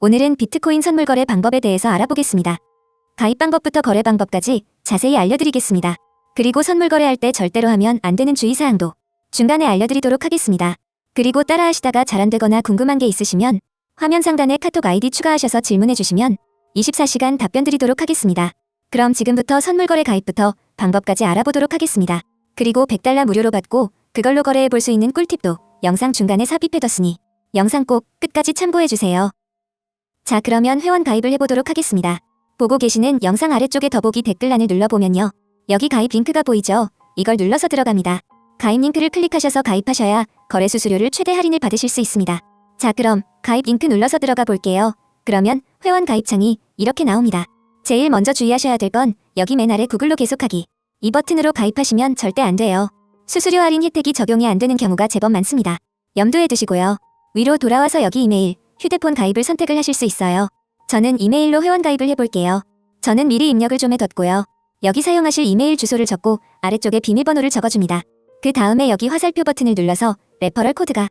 오늘은 비트코인 선물 거래 방법에 대해서 알아보겠습니다. 가입 방법부터 거래 방법까지 자세히 알려드리겠습니다. 그리고 선물 거래할 때 절대로 하면 안 되는 주의사항도 중간에 알려드리도록 하겠습니다. 그리고 따라하시다가 잘 안 되거나 궁금한 게 있으시면 화면 상단에 카톡 아이디 추가하셔서 질문해 주시면 24시간 답변 드리도록 하겠습니다. 그럼 지금부터 선물 거래 가입부터 방법까지 알아보도록 하겠습니다. 그리고 $100 무료로 받고 그걸로 거래해 볼 수 있는 꿀팁도 영상 중간에 삽입해뒀으니 영상 꼭 끝까지 참고해주세요. 자, 그러면 회원 가입을 해보도록 하겠습니다. 보고 계시는 영상 아래쪽에 더보기 댓글란을 눌러보면요. 여기 가입 링크가 보이죠? 이걸 눌러서 들어갑니다. 가입 링크를 클릭하셔서 가입하셔야 거래 수수료를 최대 할인을 받으실 수 있습니다. 자, 그럼 가입 링크 눌러서 들어가 볼게요. 그러면 회원 가입창이 이렇게 나옵니다. 제일 먼저 주의하셔야 될 건 여기 맨 아래 구글로 계속하기 이 버튼으로 가입하시면 절대 안 돼요. 수수료 할인 혜택이 적용이 안 되는 경우가 제법 많습니다. 염두에 두시고요. 위로 돌아와서 여기 이메일, 휴대폰 가입을 선택을 하실 수 있어요. 저는 이메일로 회원 가입을 해볼게요. 저는 미리 입력을 좀 해뒀고요. 여기 사용하실 이메일 주소를 적고 아래쪽에 비밀번호를 적어줍니다. 그 다음에 여기 화살표 버튼을 눌러서 레퍼럴 코드가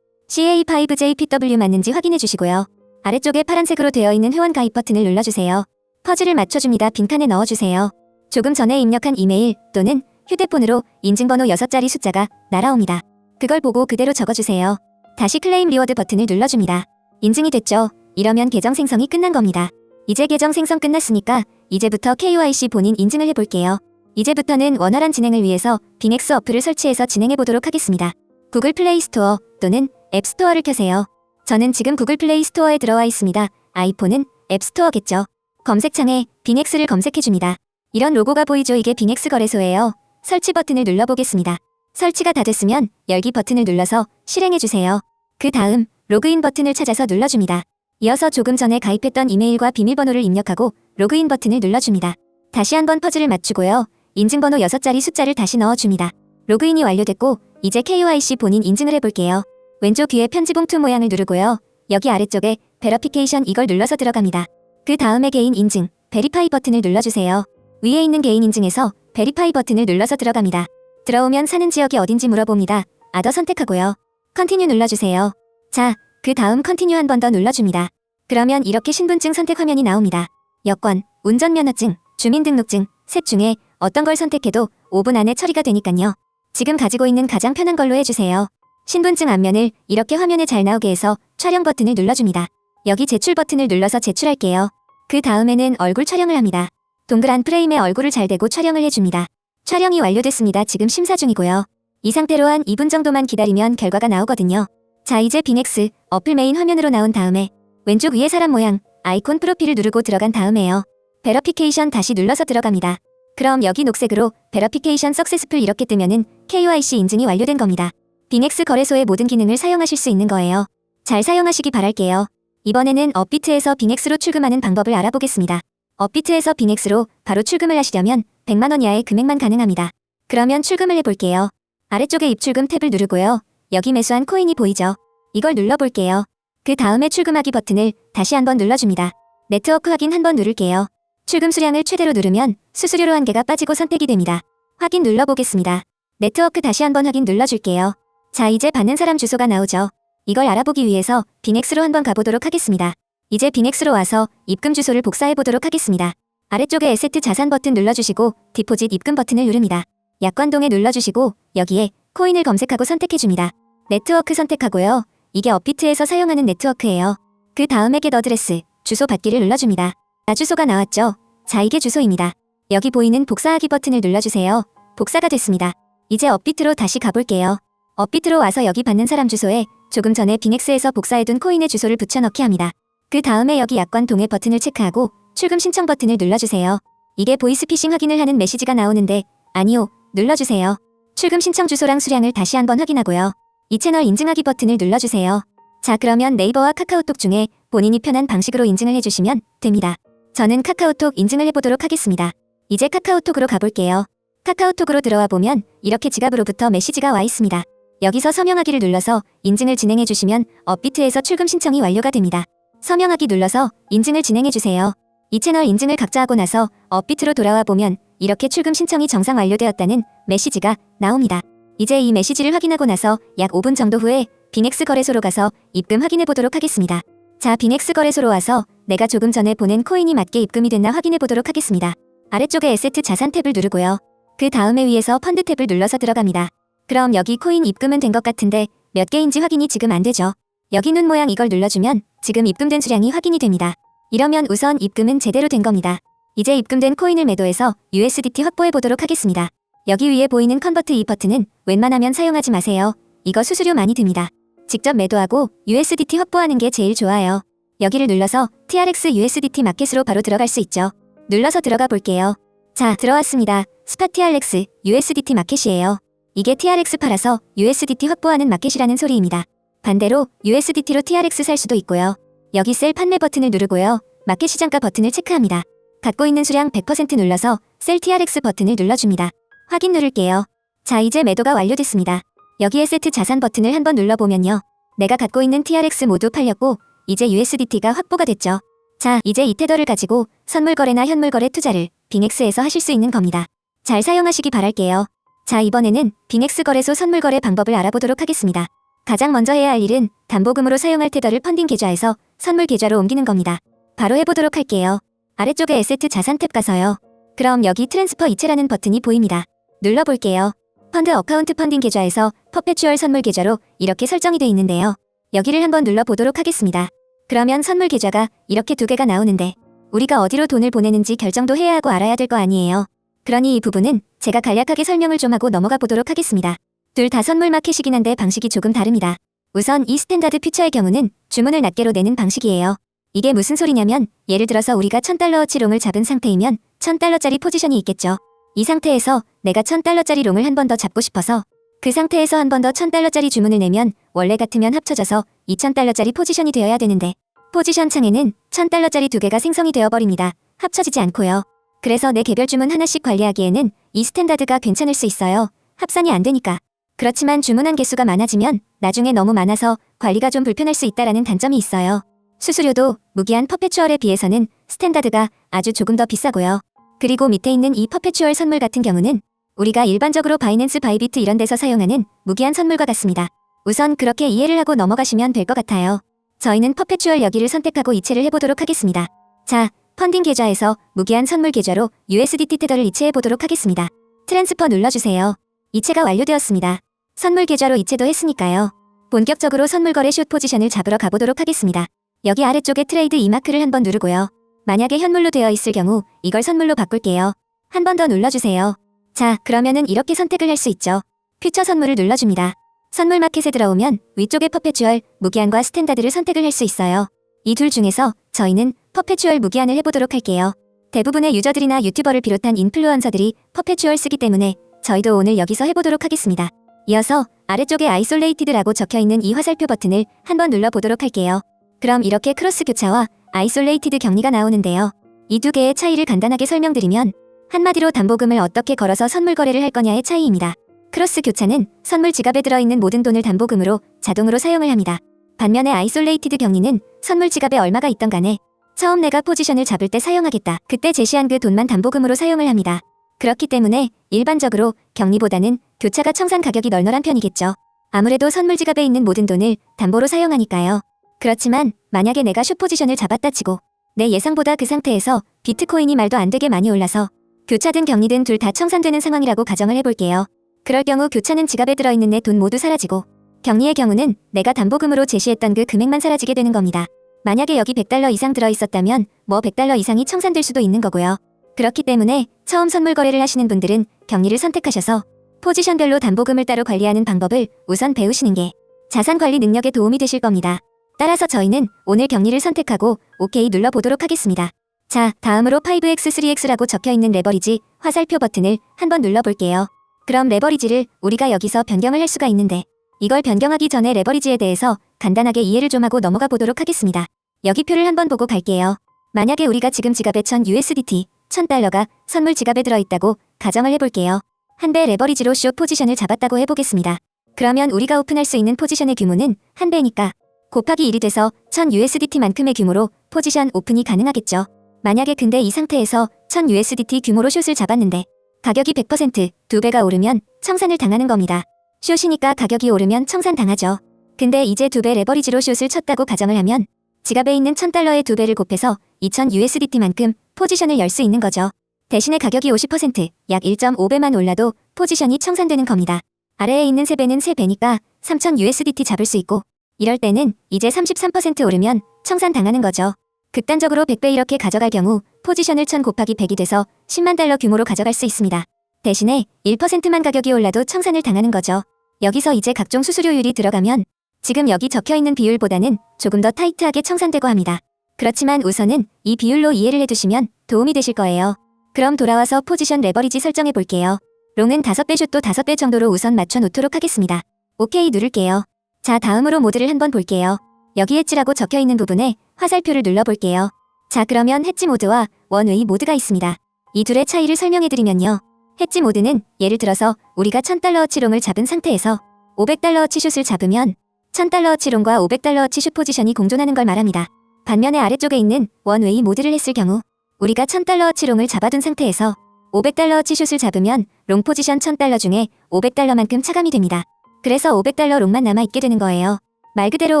CA5JPW 맞는지 확인해 주시고요. 아래쪽에 파란색으로 되어 있는 회원 가입 버튼을 눌러주세요. 퍼즐을 맞춰줍니다. 빈칸에 넣어주세요. 조금 전에 입력한 이메일 또는 휴대폰으로 인증번호 6자리 숫자가 날아옵니다. 그걸 보고 그대로 적어주세요. 다시 클레임 리워드 버튼을 눌러줍니다. 인증이 됐죠? 이러면 계정 생성이 끝난 겁니다. 이제 계정 생성 끝났으니까 이제부터 KYC 본인 인증을 해볼게요. 이제부터는 원활한 진행을 위해서 빙엑스 어플을 설치해서 진행해보도록 하겠습니다. 구글 플레이 스토어 또는 앱 스토어를 켜세요. 저는 지금 구글 플레이 스토어에 들어와 있습니다. 아이폰은 앱 스토어겠죠. 검색창에 빙엑스를 검색해줍니다. 이런 로고가 보이죠? 이게 빙엑스 거래소예요. 설치 버튼을 눌러보겠습니다. 설치가 다 됐으면 열기 버튼을 눌러서 실행해주세요. 그 다음 로그인 버튼을 찾아서 눌러줍니다. 이어서 조금 전에 가입했던 이메일과 비밀번호를 입력하고 로그인 버튼을 눌러줍니다. 다시 한번 퍼즐을 맞추고요. 인증번호 6자리 숫자를 다시 넣어줍니다. 로그인이 완료됐고 이제 KYC 본인 인증을 해볼게요. 왼쪽 위에 편지봉투 모양을 누르고요. 여기 아래쪽에 베러피케이션 이걸 눌러서 들어갑니다. 그 다음에 개인 인증, 베리파이 버튼을 눌러주세요. 위에 있는 개인 인증에서 베리파이 버튼을 눌러서 들어갑니다. 들어오면 사는 지역이 어딘지 물어봅니다. 아더 선택하고요. 컨티뉴 눌러주세요. 자, 그 다음 컨티뉴 한 번 더 눌러줍니다. 그러면 이렇게 신분증 선택 화면이 나옵니다. 여권, 운전면허증, 주민등록증, 셋 중에 어떤 걸 선택해도 5분 안에 처리가 되니깐요. 지금 가지고 있는 가장 편한 걸로 해주세요. 신분증 앞면을 이렇게 화면에 잘 나오게 해서 촬영 버튼을 눌러줍니다. 여기 제출 버튼을 눌러서 제출할게요. 그 다음에는 얼굴 촬영을 합니다. 동그란 프레임에 얼굴을 잘 대고 촬영을 해줍니다. 촬영이 완료됐습니다. 지금 심사 중이고요. 이 상태로 한 2분 정도만 기다리면 결과가 나오거든요. 자, 이제 빙엑스 어플 메인 화면으로 나온 다음에 왼쪽 위에 사람 모양 아이콘 프로필을 누르고 들어간 다음에요. 베러피케이션 다시 눌러서 들어갑니다. 그럼 여기 녹색으로 베러피케이션 석세스풀 이렇게 뜨면은 KYC 인증이 완료된 겁니다. 빙엑스 거래소의 모든 기능을 사용하실 수 있는 거예요. 잘 사용하시기 바랄게요. 이번에는 업비트에서 빙엑스로 출금하는 방법을 알아보겠습니다. 업비트에서 빙엑스로 바로 출금을 하시려면 100만원 이하의 금액만 가능합니다. 그러면 출금을 해볼게요. 아래쪽에 입출금 탭을 누르고요. 여기 매수한 코인이 보이죠? 이걸 눌러볼게요. 그 다음에 출금하기 버튼을 다시 한번 눌러줍니다. 네트워크 확인 한번 누를게요. 출금 수량을 최대로 누르면 수수료로 1개가 빠지고 선택이 됩니다. 확인 눌러보겠습니다. 네트워크 다시 한번 확인 눌러줄게요. 자, 이제 받는 사람 주소가 나오죠? 이걸 알아보기 위해서 빙엑스로 한번 가보도록 하겠습니다. 이제 빙엑스로 와서 입금 주소를 복사해보도록 하겠습니다. 아래쪽에 에세트 자산 버튼 눌러주시고 디포짓 입금 버튼을 누릅니다. 약관동에 눌러주시고 여기에 코인을 검색하고 선택해줍니다. 네트워크 선택하고요. 이게 업비트에서 사용하는 네트워크예요. 그 다음에 겟 어드레스, 주소 받기를 눌러줍니다. 주소가 나왔죠? 자, 이게 주소입니다. 여기 보이는 복사하기 버튼을 눌러주세요. 복사가 됐습니다. 이제 업비트로 다시 가볼게요. 업비트로 와서 여기 받는 사람 주소에 조금 전에 빙엑스에서 복사해둔 코인의 주소를 붙여넣기 합니다. 그 다음에 여기 약관 동의 버튼을 체크하고 출금 신청 버튼을 눌러주세요. 이게 보이스피싱 확인을 하는 메시지가 나오는데 아니요, 눌러주세요. 출금 신청 주소랑 수량을 다시 한번 확인하고요. 이 채널 인증하기 버튼을 눌러주세요. 자, 그러면 네이버와 카카오톡 중에 본인이 편한 방식으로 인증을 해주시면 됩니다. 저는 카카오톡 인증을 해보도록 하겠습니다. 이제 카카오톡으로 가볼게요. 카카오톡으로 들어와 보면 이렇게 지갑으로부터 메시지가 와 있습니다. 여기서 서명하기를 눌러서 인증을 진행해주시면 업비트에서 출금 신청이 완료가 됩니다. 서명하기 눌러서 인증을 진행해주세요. 이 채널 인증을 각자 하고 나서 업비트로 돌아와 보면 이렇게 출금 신청이 정상 완료되었다는 메시지가 나옵니다. 이제 이 메시지를 확인하고 나서 약 5분 정도 후에 빙엑스 거래소로 가서 입금 확인해 보도록 하겠습니다. 자, 빙엑스 거래소로 와서 내가 조금 전에 보낸 코인이 맞게 입금이 됐나 확인해 보도록 하겠습니다. 아래쪽에 에세트 자산 탭을 누르고요. 그 다음에 위에서 펀드 탭을 눌러서 들어갑니다. 그럼 여기 코인 입금은 된 것 같은데 몇 개인지 확인이 지금 안 되죠. 여기 눈 모양 이걸 눌러주면 지금 입금된 수량이 확인이 됩니다. 이러면 우선 입금은 제대로 된 겁니다. 이제 입금된 코인을 매도해서 USDT 확보해 보도록 하겠습니다. 여기 위에 보이는 컨버트 이 버튼은 웬만하면 사용하지 마세요. 이거 수수료 많이 듭니다. 직접 매도하고 USDT 확보하는 게 제일 좋아요. 여기를 눌러서 TRX USDT 마켓으로 바로 들어갈 수 있죠. 눌러서 들어가 볼게요. 자, 들어왔습니다. 스팟 TRX USDT 마켓이에요. 이게 TRX 팔아서 USDT 확보하는 마켓이라는 소리입니다. 반대로 USDT로 TRX 살 수도 있고요. 여기 셀 판매 버튼을 누르고요. 마켓 시장가 버튼을 체크합니다. 갖고 있는 수량 100% 눌러서 셀 TRX 버튼을 눌러줍니다. 확인 누를게요. 자, 이제 매도가 완료됐습니다. 여기에 세트 자산 버튼을 한번 눌러보면요. 내가 갖고 있는 TRX 모두 팔렸고 이제 USDT가 확보가 됐죠. 자, 이제 이 테더를 가지고 선물 거래나 현물 거래 투자를 빙엑스에서 하실 수 있는 겁니다. 잘 사용하시기 바랄게요. 자, 이번에는 빙엑스 거래소 선물 거래 방법을 알아보도록 하겠습니다. 가장 먼저 해야 할 일은 담보금으로 사용할 테더를 펀딩 계좌에서 선물 계좌로 옮기는 겁니다. 바로 해보도록 할게요. 아래쪽에 에세트 자산 탭 가서요. 그럼 여기 트랜스퍼 이체라는 버튼이 보입니다. 눌러볼게요. 펀드 어카운트 펀딩 계좌에서 퍼페추얼 선물 계좌로 이렇게 설정이 돼 있는데요. 여기를 한번 눌러보도록 하겠습니다. 그러면 선물 계좌가 이렇게 두 개가 나오는데 우리가 어디로 돈을 보내는지 결정도 해야 하고 알아야 될 거 아니에요. 그러니 이 부분은 제가 간략하게 설명을 좀 하고 넘어가 보도록 하겠습니다. 둘 다 선물 마켓이긴 한데 방식이 조금 다릅니다. 우선 이 스탠다드 퓨처의 경우는 주문을 낱개로 내는 방식이에요. 이게 무슨 소리냐면 예를 들어서 우리가 1000달러어치 롱을 잡은 상태이면 1000달러짜리 포지션이 있겠죠. 이 상태에서 내가 1000달러짜리 롱을 한 번 더 잡고 싶어서 그 상태에서 한 번 더 1000달러짜리 주문을 내면 원래 같으면 합쳐져서 2000달러짜리 포지션이 되어야 되는데 포지션 창에는 1000달러짜리 두 개가 생성이 되어버립니다. 합쳐지지 않고요. 그래서 내 개별 주문 하나씩 관리하기에는 이 스탠다드가 괜찮을 수 있어요. 합산이 안 되니까. 그렇지만 주문한 개수가 많아지면 나중에 너무 많아서 관리가 좀 불편할 수 있다라는 단점이 있어요. 수수료도 무기한 퍼페추얼에 비해서는 스탠다드가 아주 조금 더 비싸고요. 그리고 밑에 있는 이 퍼페추얼 선물 같은 경우는 우리가 일반적으로 바이낸스 바이비트 이런 데서 사용하는 무기한 선물과 같습니다. 우선 그렇게 이해를 하고 넘어가시면 될 것 같아요. 저희는 퍼페추얼 여기를 선택하고 이체를 해보도록 하겠습니다. 자, 펀딩 계좌에서 무기한 선물 계좌로 USDT 테더를 이체해보도록 하겠습니다. 트랜스퍼 눌러주세요. 이체가 완료되었습니다. 선물 계좌로 이체도 했으니까요. 본격적으로 선물 거래 숏 포지션을 잡으러 가보도록 하겠습니다. 여기 아래쪽에 트레이드 이 마크를 한번 누르고요. 만약에 현물로 되어 있을 경우 이걸 선물로 바꿀게요. 한 번 더 눌러주세요. 자, 그러면은 이렇게 선택을 할 수 있죠. 퓨처 선물을 눌러줍니다. 선물 마켓에 들어오면 위쪽에 퍼페추얼, 무기한과 스탠다드를 선택을 할 수 있어요. 이 둘 중에서 저희는 퍼페추얼 무기한을 해보도록 할게요. 대부분의 유저들이나 유튜버를 비롯한 인플루언서들이 퍼페추얼 쓰기 때문에 저희도 오늘 여기서 해보도록 하겠습니다. 이어서 아래쪽에 아이솔레이티드라고 적혀있는 이 화살표 버튼을 한번 눌러보도록 할게요. 그럼 이렇게 크로스 교차와 아이솔레이티드 격리가 나오는데요. 이 두 개의 차이를 간단하게 설명드리면 한마디로 담보금을 어떻게 걸어서 선물 거래를 할 거냐의 차이입니다. 크로스 교차는 선물 지갑에 들어있는 모든 돈을 담보금으로 자동으로 사용을 합니다. 반면에 아이솔레이티드 격리는 선물 지갑에 얼마가 있던 간에 처음 내가 포지션을 잡을 때 사용하겠다. 그때 제시한 그 돈만 담보금으로 사용을 합니다. 그렇기 때문에 일반적으로 격리보다는 교차가 청산 가격이 널널한 편이겠죠. 아무래도 선물 지갑에 있는 모든 돈을 담보로 사용하니까요. 그렇지만 만약에 내가 숏 포지션을 잡았다 치고 내 예상보다 그 상태에서 비트코인이 말도 안 되게 많이 올라서 교차든 격리든 둘 다 청산되는 상황이라고 가정을 해볼게요. 그럴 경우 교차는 지갑에 들어있는 내 돈 모두 사라지고 격리의 경우는 내가 담보금으로 제시했던 그 금액만 사라지게 되는 겁니다. 만약에 여기 100달러 이상 들어있었다면 뭐 100달러 이상이 청산될 수도 있는 거고요. 그렇기 때문에 처음 선물 거래를 하시는 분들은 격리를 선택하셔서 포지션별로 담보금을 따로 관리하는 방법을 우선 배우시는 게 자산 관리 능력에 도움이 되실 겁니다. 따라서 저희는 오늘 격리를 선택하고 OK 눌러보도록 하겠습니다. 자, 다음으로 5X, 3X라고 적혀있는 레버리지 화살표 버튼을 한번 눌러볼게요. 그럼 레버리지를 우리가 여기서 변경을 할 수가 있는데 이걸 변경하기 전에 레버리지에 대해서 간단하게 이해를 좀 하고 넘어가 보도록 하겠습니다. 여기 표를 한번 보고 갈게요. 만약에 우리가 지금 지갑에 1000 USDT, 1000달러가 선물 지갑에 들어있다고 가정을 해볼게요. 한 배 레버리지로 숏 포지션을 잡았다고 해보겠습니다. 그러면 우리가 오픈할 수 있는 포지션의 규모는 한 배니까 곱하기 1이 돼서 1000 USDT만큼의 규모로 포지션 오픈이 가능하겠죠. 만약에 근데 이 상태에서 1000 USDT 규모로 숏을 잡았는데 가격이 100% 2배가 오르면 청산을 당하는 겁니다. 숏이니까 가격이 오르면 청산당하죠. 근데 이제 2배 레버리지로 숏을 쳤다고 가정을 하면 지갑에 있는 1000달러의 2배를 곱해서 2000USDT만큼 포지션을 열 수 있는 거죠. 대신에 가격이 50%, 약 1.5배만 올라도 포지션이 청산되는 겁니다. 아래에 있는 3배는 3배니까 3000USDT 잡을 수 있고, 이럴 때는 이제 33% 오르면 청산당하는 거죠. 극단적으로 100배 이렇게 가져갈 경우 포지션을 1000 곱하기 100이 돼서 10만 달러 규모로 가져갈 수 있습니다. 대신에 1%만 가격이 올라도 청산을 당하는 거죠. 여기서 이제 각종 수수료율이 들어가면 지금 여기 적혀있는 비율보다는 조금 더 타이트하게 청산되고 합니다. 그렇지만 우선은 이 비율로 이해를 해두시면 도움이 되실 거예요. 그럼 돌아와서 포지션 레버리지 설정해 볼게요. 롱은 5배, 숏도 5배 정도로 우선 맞춰 놓도록 하겠습니다. 오케이 누를게요. 자, 다음으로 모드를 한번 볼게요. 여기 엣지라고 적혀있는 부분에 화살표를 눌러볼게요. 자, 그러면 엣지 모드와 원웨이 모드가 있습니다. 이 둘의 차이를 설명해드리면요. 엣지 모드는 예를 들어서 우리가 1000달러어치 롱을 잡은 상태에서 500달러어치 숏을 잡으면 1000달러어치 롱과 500달러어치 숏 포지션이 공존하는 걸 말합니다. 반면에 아래쪽에 있는 원웨이 모드를 했을 경우 우리가 1000달러어치 롱을 잡아둔 상태에서 500달러어치 숏을 잡으면 롱 포지션 1000달러 중에 500달러만큼 차감이 됩니다. 그래서 500달러 롱만 남아있게 되는 거예요. 말 그대로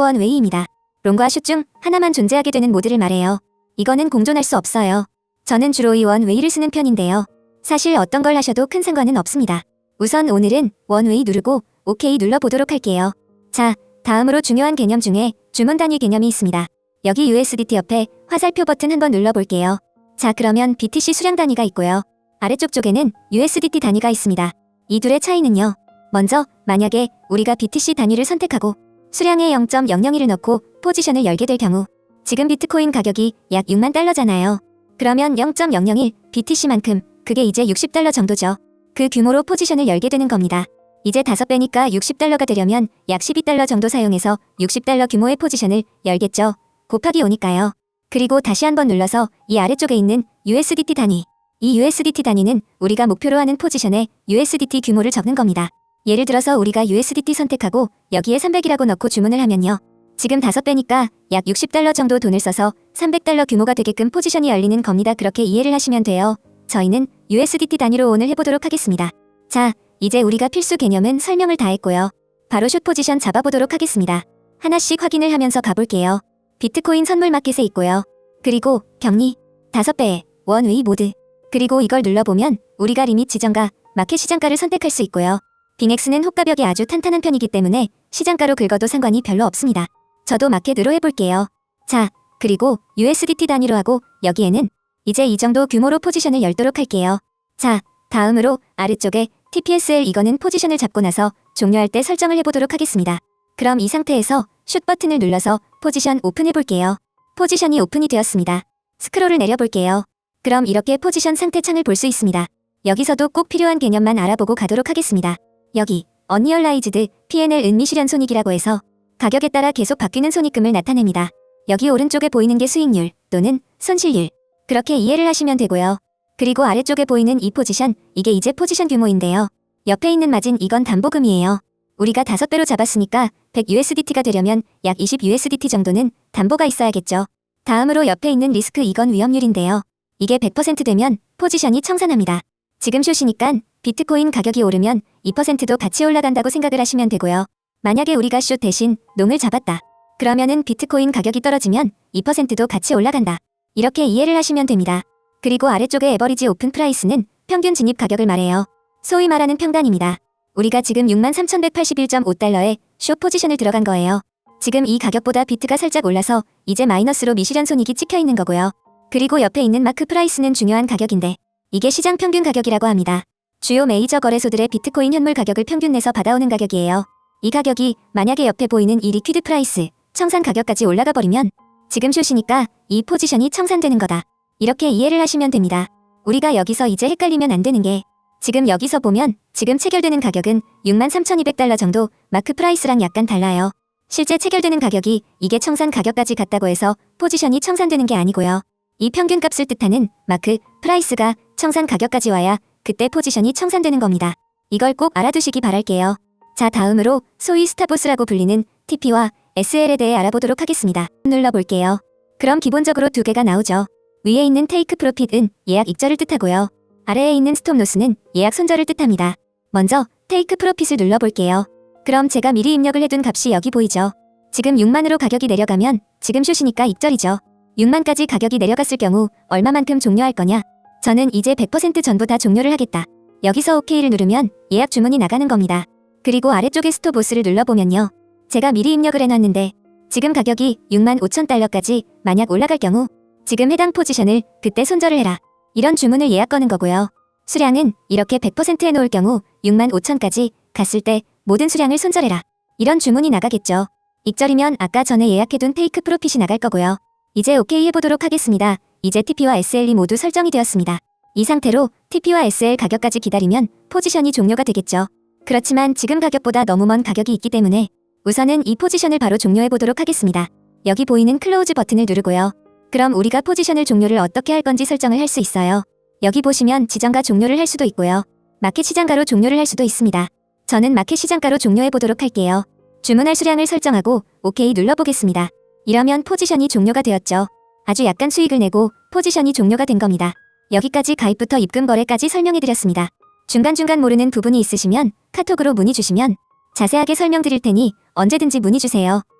원웨이입니다. 롱과 숏 중 하나만 존재하게 되는 모드를 말해요. 이거는 공존할 수 없어요. 저는 주로 이 원웨이를 쓰는 편인데요. 사실 어떤 걸 하셔도 큰 상관은 없습니다. 우선 오늘은 원웨이 누르고 오케이 눌러보도록 할게요. 자, 다음으로 중요한 개념 중에 주문 단위 개념이 있습니다. 여기 USDT 옆에 화살표 버튼 한번 눌러볼게요. 자, 그러면 BTC 수량 단위가 있고요. 아래쪽 쪽에는 USDT 단위가 있습니다. 이 둘의 차이는요. 먼저 만약에 우리가 BTC 단위를 선택하고 수량에 0.001을 넣고 포지션을 열게 될 경우 지금 비트코인 가격이 약 6만 달러잖아요. 그러면 0.001 BTC만큼 그게 이제 60달러 정도죠. 그 규모로 포지션을 열게 되는 겁니다. 이제 5배니까 60달러가 되려면 약 12달러 정도 사용해서 60달러 규모의 포지션을 열겠죠. 곱하기 5니까요. 그리고 다시 한번 눌러서 이 아래쪽에 있는 USDT 단위. 이 USDT 단위는 우리가 목표로 하는 포지션의 USDT 규모를 적는 겁니다. 예를 들어서 우리가 USDT 선택하고 여기에 300이라고 넣고 주문을 하면요. 지금 5배니까 약 60달러 정도 돈을 써서 300달러 규모가 되게끔 포지션이 열리는 겁니다. 그렇게 이해를 하시면 돼요. 저희는 USDT 단위로 오늘 해보도록 하겠습니다. 자, 이제 우리가 필수 개념은 설명을 다 했고요. 바로 숏 포지션 잡아보도록 하겠습니다. 하나씩 확인을 하면서 가볼게요. 비트코인 선물 마켓에 있고요. 그리고 격리, 5배의 원웨이 모드. 그리고 이걸 눌러보면 우리가 리밋 지정과 마켓 시장가를 선택할 수 있고요. 빙엑스는 호가벽이 아주 탄탄한 편이기 때문에 시장가로 긁어도 상관이 별로 없습니다. 저도 마켓으로 해볼게요. 자, 그리고 USDT 단위로 하고 여기에는 이제 이 정도 규모로 포지션을 열도록 할게요. 자, 다음으로 아래쪽에 TPSL 이거는 포지션을 잡고 나서 종료할 때 설정을 해보도록 하겠습니다. 그럼 이 상태에서 슛 버튼을 눌러서 포지션 오픈해볼게요. 포지션이 오픈이 되었습니다. 스크롤을 내려볼게요. 그럼 이렇게 포지션 상태 창을 볼 수 있습니다. 여기서도 꼭 필요한 개념만 알아보고 가도록 하겠습니다. 여기 언리얼라이즈드 PNL 은미실현 손익이라고 해서 가격에 따라 계속 바뀌는 손익금을 나타냅니다. 여기 오른쪽에 보이는 게 수익률 또는 손실률. 그렇게 이해를 하시면 되고요. 그리고 아래쪽에 보이는 이 포지션, 이게 이제 포지션 규모인데요. 옆에 있는 마진 이건 담보금이에요. 우리가 5배로 잡았으니까 100USDT가 되려면 약 20USDT 정도는 담보가 있어야겠죠. 다음으로 옆에 있는 리스크 이건 위험률인데요. 이게 100% 되면 포지션이 청산합니다. 지금 숏이니까 비트코인 가격이 오르면 2%도 같이 올라간다고 생각을 하시면 되고요. 만약에 우리가 숏 대신 롱을 잡았다. 그러면은 비트코인 가격이 떨어지면 2%도 같이 올라간다. 이렇게 이해를 하시면 됩니다. 그리고 아래쪽에 에버리지 오픈 프라이스는 평균 진입 가격을 말해요. 소위 말하는 평단입니다. 우리가 지금 63,181.5달러에 숏 포지션을 들어간 거예요. 지금 이 가격보다 비트가 살짝 올라서 이제 마이너스로 미실현 손익이 찍혀 있는 거고요. 그리고 옆에 있는 마크 프라이스는 중요한 가격인데 이게 시장 평균 가격이라고 합니다. 주요 메이저 거래소들의 비트코인 현물 가격을 평균 내서 받아오는 가격이에요. 이 가격이 만약에 옆에 보이는 이 리퀴드 프라이스, 청산 가격까지 올라가 버리면 지금 숏이니까 이 포지션이 청산되는 거다. 이렇게 이해를 하시면 됩니다. 우리가 여기서 이제 헷갈리면 안 되는 게 지금 여기서 보면 지금 체결되는 가격은 63,200달러 정도 마크 프라이스랑 약간 달라요. 실제 체결되는 가격이 이게 청산 가격까지 갔다고 해서 포지션이 청산되는 게 아니고요. 이 평균값을 뜻하는 마크 프라이스가 청산 가격까지 와야 그때 포지션이 청산되는 겁니다. 이걸 꼭 알아두시기 바랄게요. 자, 다음으로 소위 스탑로스라고 불리는 TP와 SL에 대해 알아보도록 하겠습니다. 눌러볼게요. 그럼 기본적으로 두 개가 나오죠. 위에 있는 테이크 프로핏은 예약 익절을 뜻하고요. 아래에 있는 스톱로스는 예약 손절을 뜻합니다. 먼저 테이크 프로핏을 눌러볼게요. 그럼 제가 미리 입력을 해둔 값이 여기 보이죠. 지금 6만으로 가격이 내려가면 지금 쇼시니까 익절이죠. 6만까지 가격이 내려갔을 경우 얼마만큼 종료할 거냐? 저는 이제 100% 전부 다 종료를 하겠다. 여기서 OK를 누르면 예약 주문이 나가는 겁니다. 그리고 아래쪽에 스톱보스를 눌러보면요. 제가 미리 입력을 해놨는데 지금 가격이 6만 5천 달러까지 만약 올라갈 경우 지금 해당 포지션을 그때 손절을 해라. 이런 주문을 예약 거는 거고요. 수량은 이렇게 100% 해놓을 경우 6만 5천까지 갔을 때 모든 수량을 손절해라. 이런 주문이 나가겠죠. 익절이면 아까 전에 예약해둔 테이크 프로핏이 나갈 거고요. 이제 OK 해보도록 하겠습니다. 이제 TP와 SL이 모두 설정이 되었습니다. 이 상태로 TP와 SL 가격까지 기다리면 포지션이 종료가 되겠죠. 그렇지만 지금 가격보다 너무 먼 가격이 있기 때문에 우선은 이 포지션을 바로 종료해보도록 하겠습니다. 여기 보이는 클로우즈 버튼을 누르고요. 그럼 우리가 포지션을 종료를 어떻게 할 건지 설정을 할 수 있어요. 여기 보시면 지정가 종료를 할 수도 있고요. 마켓 시장가로 종료를 할 수도 있습니다. 저는 마켓 시장가로 종료해보도록 할게요. 주문할 수량을 설정하고 OK 눌러보겠습니다. 이러면 포지션이 종료가 되었죠. 아주 약간 수익을 내고 포지션이 종료가 된 겁니다. 여기까지 가입부터 입금 거래까지 설명해드렸습니다. 중간중간 모르는 부분이 있으시면 카톡으로 문의 주시면 자세하게 설명드릴 테니 언제든지 문의 주세요.